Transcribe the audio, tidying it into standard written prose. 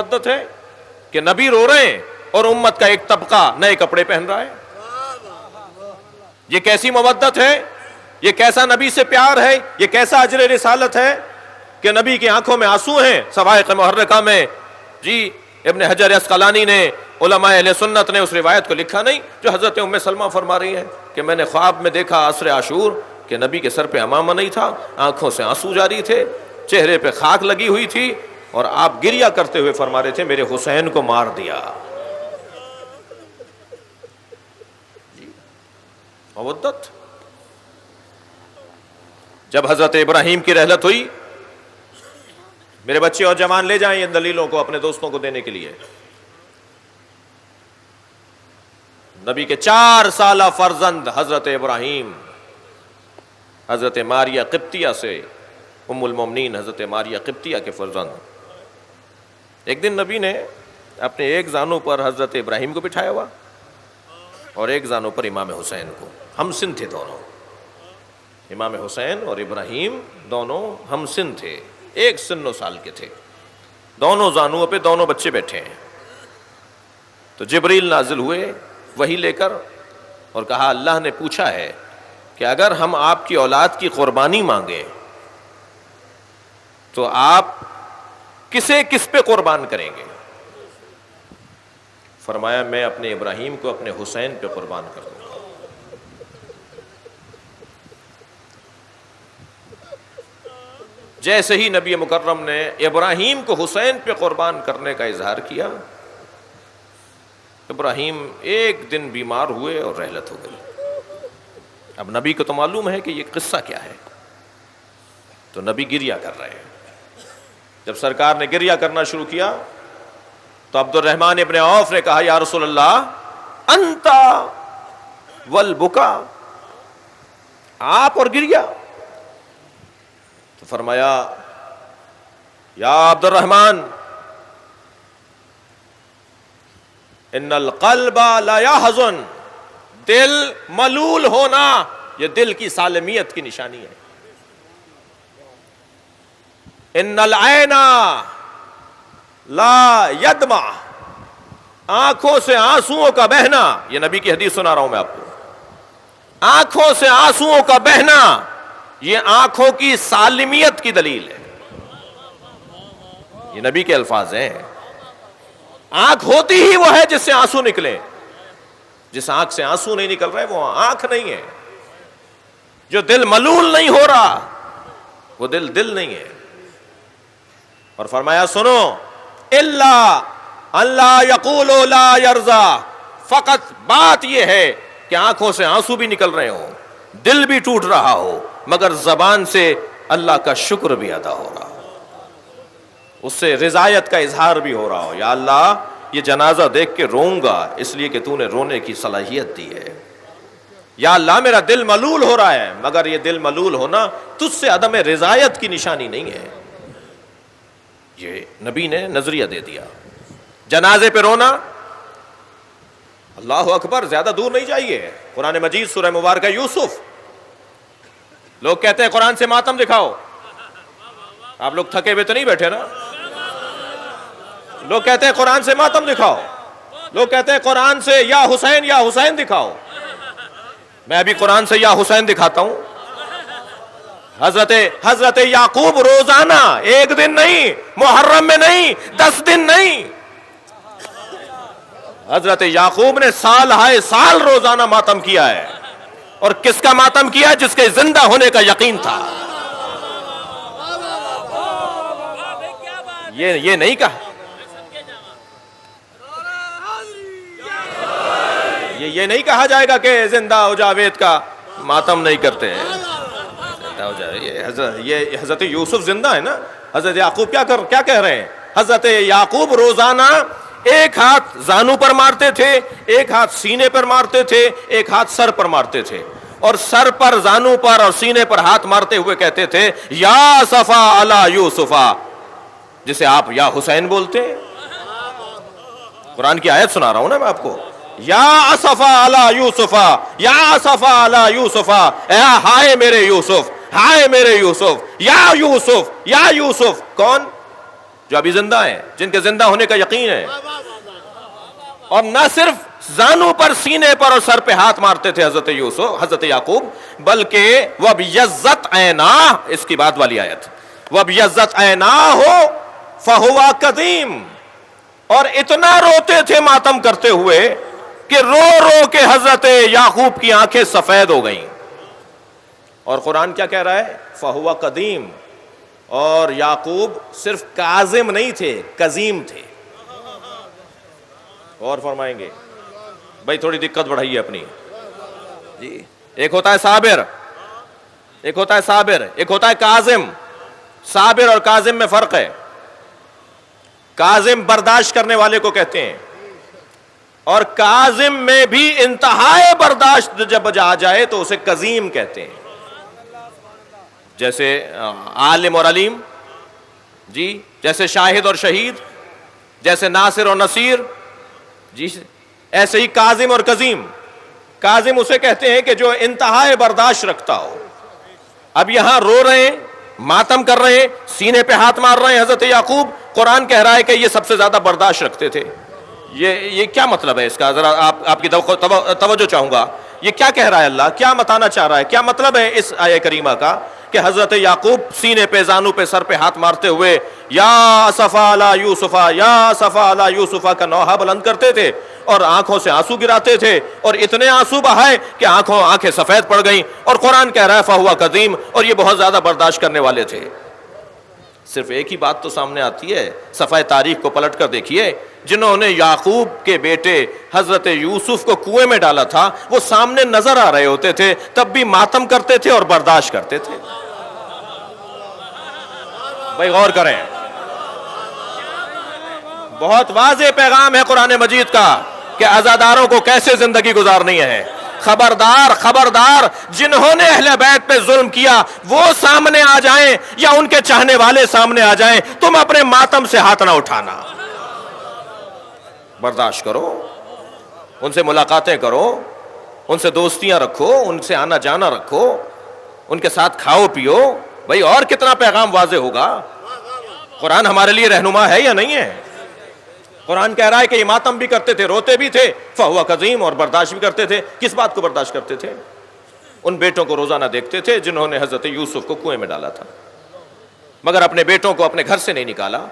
مودت ہے کہ نبی رو رہے ہیں اور امت کا ایک طبقہ نئے کپڑے پہن رہا ہے؟ یہ کیسی مودت ہے؟ یہ کیسا نبی سے پیار ہے؟ یہ کیسا اجر رسالت ہے کہ نبی کی آنکھوں میں آنسو ہیں صواعق محرکہ میں؟ جی ابن حجر اسقلانی نے، علماء اہل سنت نے اس روایت کو لکھا نہیں جو حضرت ام سلمہ فرما رہی ہے کہ میں نے خواب میں دیکھا عصر عاشور کہ نبی کے سر پہ عمامہ نہیں تھا، آنکھوں سے آنسو جاری تھے، چہرے پہ خاک لگی ہوئی تھی، اور آپ گریہ کرتے ہوئے فرما رہے تھے میرے حسین کو مار دیا۔ مودت۔ جب حضرت ابراہیم کی رحلت ہوئی، میرے بچے اور جوان لے جائیں ان دلیلوں کو اپنے دوستوں کو دینے کے لیے، نبی کے 4 سالہ فرزند حضرت ابراہیم حضرت ماریہ قبطیہ سے، ام المومنین حضرت ماریہ قبطیہ کے فرزند، ایک دن نبی نے اپنے ایک زانو پر حضرت ابراہیم کو بٹھایا ہوا اور ایک زانو پر امام حسین کو، ہم سن تھے دونوں، امام حسین اور ابراہیم دونوں ہم سن تھے، ایک سن و سال کے تھے، دونوں زانوؤں پہ دونوں بچے بیٹھے ہیں۔ تو جبریل نازل ہوئے وحی لے کر اور کہا اللہ نے پوچھا ہے کہ اگر ہم آپ کی اولاد کی قربانی مانگے تو آپ کسے کس پہ قربان کریں گے؟ فرمایا میں اپنے ابراہیم کو اپنے حسین پہ قربان کر دوں گا۔ جیسے ہی نبی مکرم نے ابراہیم کو حسین پہ قربان کرنے کا اظہار کیا، ابراہیم ایک دن بیمار ہوئے اور رحلت ہو گئی۔ اب نبی کو تو معلوم ہے کہ یہ قصہ کیا ہے، تو نبی گریہ کر رہے ہیں۔ جب سرکار نے گریہ کرنا شروع کیا تو عبد الرحمن ابن عوف نے کہا یا رسول اللہ انتا والبکا، آپ اور گریہ؟ تو فرمایا یا عبد الرحمن ان القلب لا يحزن، دل ملول ہونا یہ دل کی سالمیت کی نشانی ہے۔ ان العین لا يدمع، آنکھوں سے آنسوؤں کا بہنا، یہ نبی کی حدیث سنا رہا ہوں میں آپ کو، آنکھوں سے آنسوؤں کا بہنا یہ آنکھوں کی سالمیت کی دلیل ہے، یہ نبی کے الفاظ ہیں۔ آنکھ ہوتی ہی وہ ہے جس سے آنسو نکلے، جس آنکھ سے آنسو نہیں نکل رہے وہ آنکھ نہیں ہے، جو دل ملول نہیں ہو رہا وہ دل نہیں ہے۔ اور فرمایا سنو الا اللہ یقول لا یرضا، فقط بات یہ ہے کہ آنکھوں سے آنسو بھی نکل رہے ہوں، دل بھی ٹوٹ رہا ہو، مگر زبان سے اللہ کا شکر بھی ادا ہو رہا ہو، اس سے رضایت کا اظہار بھی ہو رہا ہو، یا اللہ یہ جنازہ دیکھ کے روں گا اس لیے کہ تو نے رونے کی صلاحیت دی ہے، یا اللہ میرا دل ملول ہو رہا ہے مگر یہ دل ملول ہونا تجھ سے عدم رضایت کی نشانی نہیں ہے۔ یہ نبی نے نظریہ دے دیا۔ جنازے پہ رونا، اللہ اکبر، زیادہ دور نہیں جائیے، قرآن مجید سورہ مبارکہ یوسف، لوگ کہتے ہیں قرآن سے ماتم دکھاؤ، آپ لوگ تھکے ہوئے تو نہیں بیٹھے نا؟ لوگ کہتے ہیں قرآن سے ماتم دکھاؤ، لوگ کہتے ہیں قرآن سے یا حسین دکھاؤ، میں ابھی قرآن سے یا حسین دکھاتا ہوں۔ حضرت یعقوب روزانہ، ایک دن نہیں، محرم میں نہیں، 10 دن نہیں، حضرت یعقوب نے سال ہائے سال روزانہ ماتم کیا ہے، اور کس کا ماتم کیا؟ جس کے زندہ ہونے کا یقین تھا۔ یہ نہیں کہا، یہ نہیں کہا جائے گا کہ زندہ ہو جاوید کا ماتم نہیں کرتے ہیں، یہ حضرت یوسف زندہ ہے نا، حضرت یعقوب کیا کہہ رہے ہیں؟ حضرت یعقوب روزانہ ایک ہاتھ زانو پر مارتے تھے، ایک ہاتھ سینے پر مارتے تھے، ایک ہاتھ سر پر مارتے تھے، اور سر پر، زانو پر اور سینے پر ہاتھ مارتے ہوئے کہتے تھے یا صفا علی یوسفا، جسے آپ یا حسین بولتے ہیں۔ قرآن کی آیت سنا رہا ہوں نا میں آپ کو، یا اسفا علی یوسفا، یا اسفا علی یوسفا، اے ہائے میرے یوسف، ہائے میرے یوسف، یا یوسف، یا یوسف۔ کون؟ جو ابھی زندہ ہیں، جن کے زندہ ہونے کا یقین ہے، اور نہ صرف زانوں پر، سینے پر اور سر پہ ہاتھ مارتے تھے حضرت یوسف، حضرت یعقوب، بلکہ وَبْيَضَّتْ عَيْنَاهُ، اس کی بعد والی آیت، وَبْيَضَّتْ عَيْنَاهُ فَهُوَ قَدِيمٌ، اور اتنا روتے تھے ماتم کرتے ہوئے کہ رو رو کے حضرت یعقوب کی آنکھیں سفید ہو گئیں. اور قرآن کیا کہہ رہا ہے؟ فَهُوَ قَدِيمٌ. اور یعقوب صرف کاظم نہیں تھے، قزیم تھے. اور فرمائیں گے بھائی تھوڑی دقت بڑھائیے اپنی جی. ایک ہوتا ہے صابر، ایک ہوتا ہے صابر، ایک ہوتا ہے کاظم. صابر اور کاظم میں فرق ہے. کاظم برداشت کرنے والے کو کہتے ہیں، اور کاظم میں بھی انتہائی برداشت جب آ جائے تو اسے قزیم کہتے ہیں. جیسے عالم اور علیم جی، جیسے شاہد اور شہید، جیسے ناصر اور نصیر جی، ایسے ہی کاظم اور قزیم. کاظم اسے کہتے ہیں کہ جو انتہائی برداشت رکھتا ہو. اب یہاں رو رہے ہیں، ماتم کر رہے ہیں، سینے پہ ہاتھ مار رہے ہیں حضرت یعقوب. قرآن کہہ رہا ہے کہ یہ سب سے زیادہ برداشت رکھتے تھے. یہ کیا مطلب ہے اس کا؟ ذرا آپ کی توجہ چاہوں گا. یہ کیا کہہ رہا ہے اللہ؟ کیا بتانا چاہ رہا ہے؟ کیا مطلب ہے اس آیہ کریمہ کا کہ حضرت یعقوب سینے پہ، زانوں پہ، سر پہ ہاتھ مارتے ہوئے یا اسفا علی یوسف، یا اسفا علی یوسف کا نوحہ بلند کرتے تھے اور آنکھوں سے آنسو گراتے تھے، اور اتنے آنسو بہائے کہ آنکھیں سفید پڑ گئیں. اور قرآن کہہ رہا ہے فہو قدیم، اور یہ بہت زیادہ برداشت کرنے والے تھے. صرف ایک ہی بات تو سامنے آتی ہے، صفحہ تاریخ کو پلٹ کر دیکھیے. جنہوں نے یعقوب کے بیٹے حضرت یوسف کو کنویں میں ڈالا تھا وہ سامنے نظر آ رہے ہوتے تھے، تب بھی ماتم کرتے تھے اور برداشت کرتے تھے. بھائی غور کریں، بہت واضح پیغام ہے قرآن مجید کا کہ عزاداروں کو کیسے زندگی گزارنی ہے. خبردار خبردار، جنہوں نے اہل بیت پہ ظلم کیا وہ سامنے آ جائیں یا ان کے چاہنے والے سامنے آ جائیں، تم اپنے ماتم سے ہاتھ نہ اٹھانا. برداشت کرو، ان سے ملاقاتیں کرو، ان سے دوستیاں رکھو، ان سے آنا جانا رکھو، ان کے ساتھ کھاؤ پیو. بھائی اور کتنا پیغام واضح ہوگا؟ قرآن ہمارے لیے رہنما ہے یا نہیں ہے؟ قرآن کہہ رہا ہے کہ یہ ماتم بھی کرتے تھے، روتے بھی تھے، فہو قدیم، اور برداشت بھی کرتے تھے. کس بات کو برداشت کرتے تھے؟ ان بیٹوں کو روزانہ دیکھتے تھے جنہوں نے حضرت یوسف کو کنویں میں ڈالا تھا، مگر اپنے بیٹوں کو اپنے گھر سے نہیں نکالا.